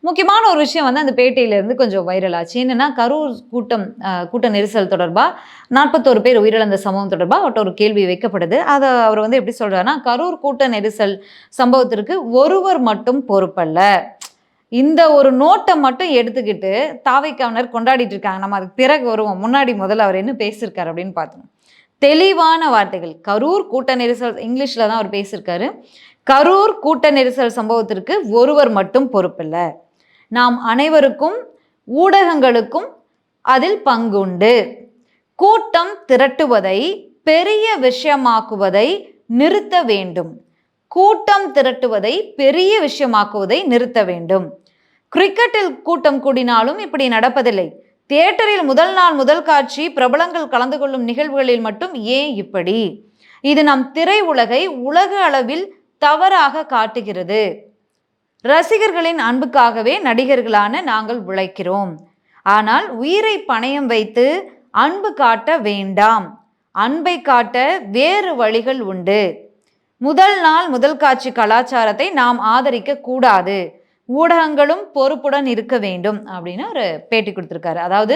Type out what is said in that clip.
முக்கியமான ஒரு விஷயம் வந்து அந்த பேட்டியிலேருந்து கொஞ்சம் வைரல் ஆச்சு. என்னன்னா, கரூர் கூட்ட நெரிசல் தொடர்பா 41 பேர் உயிரிழந்த சம்பவம் தொடர்பா அவர்ட்ட ஒரு கேள்வி வைக்கப்படுது. அத அவர் வந்து எப்படி சொல்றாருன்னா, கரூர் கூட்ட நெரிசல் சம்பவத்திற்கு ஒருவர் மட்டும் பொறுப்பல்ல. இந்த ஒரு நோட்ட மட்டும் எடுத்துக்கிட்டு தாவேக்காவினர் கொண்டாடிட்டு இருக்காங்க. நம்ம அதுக்கு பிறகு வருவோம். முன்னாடி முதல்ல அவர் என்ன பேசியிருக்காரு அப்படின்னு பார்த்தோம். தெளிவான வார்த்தைகள். கரூர் கூட்ட நெரிசல் இங்கிலீஷ்ல தான் அவர் பேசியிருக்காரு. கரூர் கூட்ட நெரிசல் சம்பவத்திற்கு ஒருவர் மட்டும் பொறுப்பில்ல. நாம் அனைவருக்கும் ஊடகங்களுக்கும் அதில் பங்குண்டு. கூட்டம் திரட்டுவதை பெரிய விஷயமாக்குவதை நிறுத்த வேண்டும். கூட்டம் திரட்டுவதை பெரிய விஷயமாக்குவதை நிறுத்த வேண்டும். கிரிக்கெட்டில் கூட்டம் கூடினாலும் இப்படி நடப்பதில்லை. தியேட்டரில் முதல் நாள் முதல் காட்சி பிரபலங்கள் கலந்து கொள்ளும் நிகழ்வுகளில் மட்டும் ஏன் இப்படி? இது நம் திரை உலகை உலக அளவில் தவறாக காட்டுகிறது. ரசிகர்களின் அன்புக்காகவே நடிகர்களான நாங்கள் உழைக்கிறோம். ஆனால் உயிரை பணயம் வைத்து அன்பு காட்ட வேண்டாம். அன்பை காட்ட வேறு வழிகள் உண்டு. முதல் நாள் முதல் காட்சி கலாச்சாரத்தை நாம் ஆதரிக்க கூடாது. ஊடகங்களும் பொறுப்புடன் இருக்க வேண்டும் அப்படின்னு ஒரு பேட்டி கொடுத்திருக்காரு. அதாவது